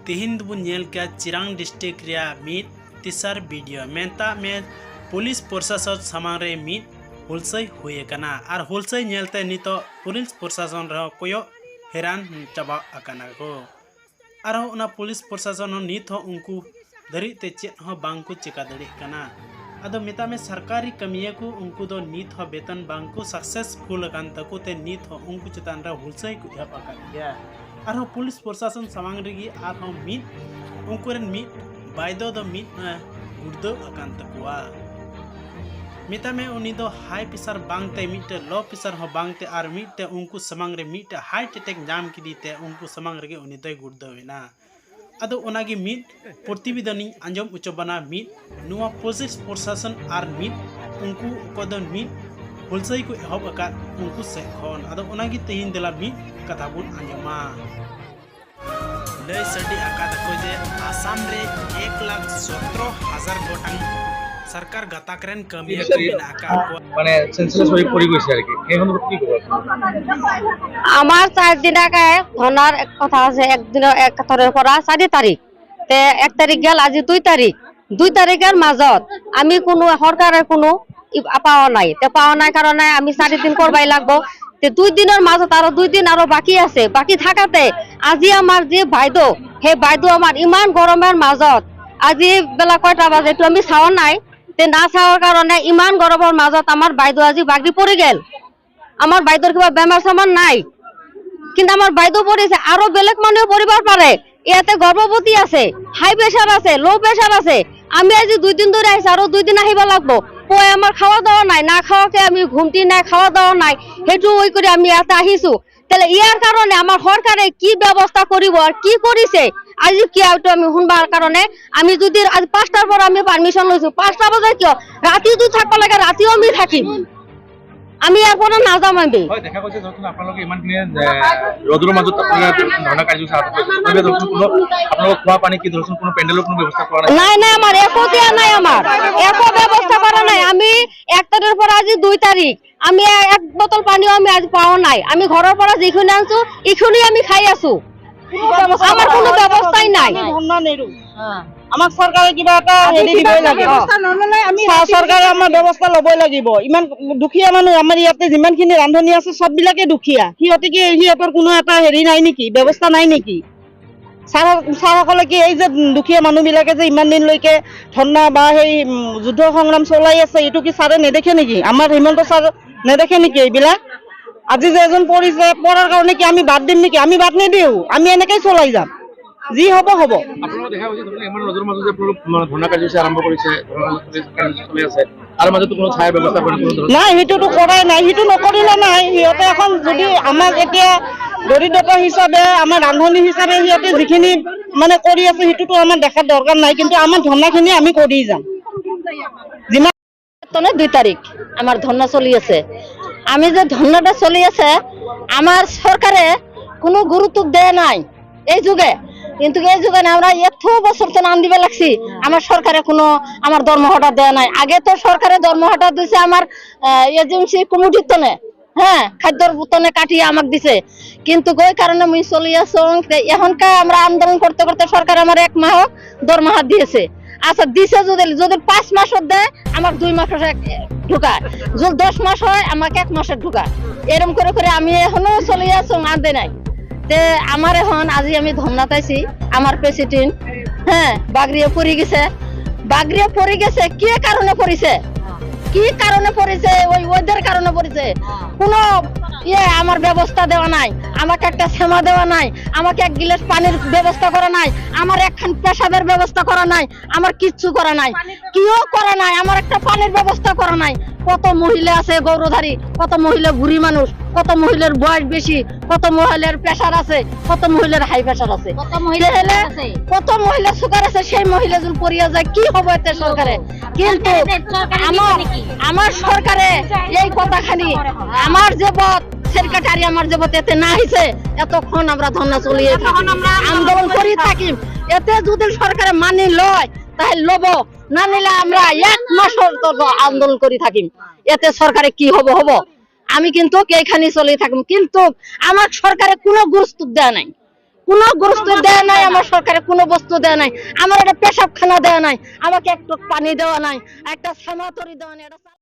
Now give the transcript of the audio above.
तेहिन दुबुन nail के Chirang district रिया मिट तिसर वीडियो मेंता में पुलिस प्रशासन सामांग रे मिट हुलसई हुए कना आर हुलसई नेलते नितो पुलिस प्रशासन रह कोयो हैरान चाबा अकाना को आर उना पुलिस प्रशासन नित हो उनको धरी ते चेत हो बांको चिका दड़ी कना अदो मिता में सरकारी कमिया को उनको दो नीत हो वेतन बांको सक्सेसफुल कान तको ते नीत हो उनको चितान रा हुलसई को हप अकानिया आर पुलिस प्रशासन सामांग रेगी आर हो मिट उनको रेन मिट बायदो दो मिट गुर्दो अकान तकुआ मिता में उनी दो हाई प्रेशर बांगते मिटे लो प्रेशर हो बांगते आर मिटे उनको समांग रे मिटे हाई अटैक जाम किदीते उनको समांग रे उनी दो गुर्दो वेना अदो ओनागी मिट प्रतिवेदनी आंजम उचबना मिट नुआ पुलिस प्रशासन आर मिट उनको कोदो मिट हुलसई को एहब अका उनको से खन अदो ओनागी तेहिन देला मिट कथा बुन आंजमा लय सडी आका तको जे आसाम रे 1,17,000 गोटांग सरकार गाताकरेन कमिया करिन आका মানে সেন্সেস হই পড়ি গৈছে আর কি এখন কি করব আমার 4 দিন আগে ধনার এক কথা আছে একদিন এক কথার পড়া 4 তারিখ তে 1 তারিখ গেল আজি 2 তারিখ 2 তারিখের মাজত আমি কোনো সরকারের কোনো পাওয়া নাই তে পাওয়া নাই কারণে আমি 4 দিন করবাই লাগবো তে 2 দিনের মাজত আরো 2 দিন আরো বাকি আছে বাকি থাকাতে আজি আমার যে বাইদো হে বাইদো আমার ইমান গরমের মাজত আজি বেলা কয়টা বাজে তো আমি চাওয়া নাই তে না চাওয়ার কারণে ইমান গরমের মাজত আমার বাইদো আজি বাগড়ি পড়ে গেল আমার বাইদোর কিবা বেমার সামান নাই কিন্তু আমার বাইদো পড়েছে আরো বেলেগ মানুষ পরিবার পারে ইয়াতে গর্ভবতী আছে হাই প্রেসার আছে লো প্রেসার আছে আমি আজি 2 দিন ধরে আইছি আরো 2 দিন আহিবা লাগবো ওই আমার খাওয়া দাওয়া নাই না খাওয়াকে আমি ঘুমটি নাই খাওয়া দাওয়া নাই হেতু ওই করে আমি এত আহিছো তাহলে ইয়ার কারণে আমার সরকারে কি ব্যবস্থা করিব আর কি করিছে আজি কি আউট আমি শুনবার কারণে আমি যদি আজ 5টার পর আমি পারমিশন লইছো 5টা বাজে কি রাতি যদি থাকবা লাগে রাতিও আমি থাকিম আমি আর কোনো না জামাইবে হয় দেখা গৈছে যখন আপোনালোকে ইমান কিনে ৰদৰ মাজত আপোনাৰ ধৰণা কাৰ্যসূচী হাতত তবে ধৰক কোনো আপোনালোক খোৱা পানী কি ধৰক কোনো পেন্ডেলৰ কোনো ব্যৱস্থা কৰা নাই নাই নাই আমার একো দিয়া নাই আমার একো ব্যবস্থা করা নাই আমি 1 তারিখের পর আজি 2 তারিখ আমি এক বোতল পানিও আমি আজ পাও নাই আমি ঘরের পর যেখানে আনছো এখনই আমি খাই আছো আমার কোনো ব্যবস্থাই নাই ধন্না নেৰু আমাক সরকারে কিবা এটা হেৰি দিবই লাগে ব্যবস্থা নললে আমি সরকারে আমাৰ ব্যবস্থা লবই লাগিব ইমান দুখিয়া মানুহ আমাৰ ইয়াতে যিমানখিনি ৰান্ধনি আছে সব বিলাকে দুখিয়া হিয়তে কি হিয়তৰ কোনো এটা হেৰি নাই নেকি ব্যবস্থা নাই নেকি সাৰসকলে কি এই যে দুখিয়া মানুহ বিলাকে যে ইমান দিন লৈকে ধন্না বা সেই যুদ্ধ সংগ্ৰাম চলাই আছে এটো কি সাৰে নেদেখে নেকি আমাৰ হিমন্ত সাৰ নেদেখে নেকি এইবিলাক আজি যে এজন পৰিছে পৰাৰ কাৰণে কি আমি বাদ দিম নেকি আমি বাদ নিদিও আমি এনেকৈ চলাই যাম যি হ'ব হ'ব আপোনালোকে দেখা গৈছে ধৰক ইমান ৰদৰ মাজত যে ধৰণা কাৰ্যসূচী আৰম্ভ কৰিছে ধৰণা কাৰ্যসূচী চলি আছে আৰু মাজত কোনো ছায়া ব্যৱস্থা কৰি কোনো ধৰণৰ নাই হিটোটো কৰাই নাই হিটো নকৰিলে নাই হিয়তে এখন যদি আমাক এতিয়া দৰিদ্ৰতা হিচাপে আমাৰ ৰান্ধনি হিচাপে হিয়তে যিখিনি মানে কৰি আছে হিটোটো আমাৰ দেখাৰ দৰকাৰ নাই কিন্তু আমাৰ ধন্নাখিনি আমি কৰি যাম যিমান 2 তারিখ আমার ধন্না চলি আছে আমি যে ধন্নাটা চলি আছে আমার সরকারে কোনো গুরুত্ব দেয় নাই এই যুগে কিন্তু এই যুগে আমরা এত বছর তো নাম দিবে লাগছি আমার সরকারে কোনো আমার দরমহাটা দেয় নাই আগে তো সরকারে দরমহাটা দিছে আমার এজেন্সি কমিটির তনে হ্যাঁ খাদ্যর তনে কাটিয়ে আমাকে দিছে কিন্তু ওই কারণে আমি চলি আছো এখনকার আমরা আন্দোলন করতে করতে সরকার আমার 1 মাস দরমহা দিয়েছে আচ্ছা দিছে যদি 5 মাস দেয় আমার 2 মাস ঢুকায় যদি 10 মাস হয় আমাকে 1 মাসের ঢুকায় এরকম করে করে আমি এখনো চলি আছো আনতে নাই তে আমার এখন আজি আমি ধন্না পাইছি আমার প্রেসিডেন্ট হ্যাঁ বাগড়িয়ে পড়ে গেছে কি কারণে পড়েছে ওই ওদের কারণে পড়েছে কোনো আমার ব্যবস্থা দেওয়া নাই আমাকে একটা সেমা দেওয়া নাই আমাকে 1 গ্লাস পানির ব্যবস্থা করা নাই আমার একখান পেশাবের ব্যবস্থা করা নাই আমার কিচ্ছু করা নাই কিও করা নাই আমার একটা পানির ব্যবস্থা করা নাই কত মহিলা আছে গৌরধারী কত মহিলা বুড়ি মানুষ কত মহিলার বয়স বেশি কত মহিলার প্রেসার আছে কত মহিলার হাই প্রেসার আছে কত মহিলা সুগার আছে সেই মহিলা যদি পড়িয়া যায় কি হবে এতে সরকারে কিন্তু আমার সরকারে এই কথাখানি আমার যে সেক্রেটারি আমার যে এতে না হইছে এতক্ষণ আমরা ধর্ণা চলিয়ে আন্দোলন করি থাকি এতে যদি সরকারে মানি লয় তাহলে লব না নিলে আমরা 1 মাস আন্দোলন করি থাকি এতে সরকারে কি হবে আমি কিন্তু এইখানে চলে থাকব কিন্তু আমার সরকারে কোনো গুরুত্ব দেয় নাই কোনো গুরুত্ব দেয় নাই, আমার সরকারে কোনো বস্তু দেয় নাই, আমার একটা পেশাবখানা দেওয়া নাই, আমাকে একটু পানি দেওয়া নাই, একটা সেমাতরি দেওয়া নাই।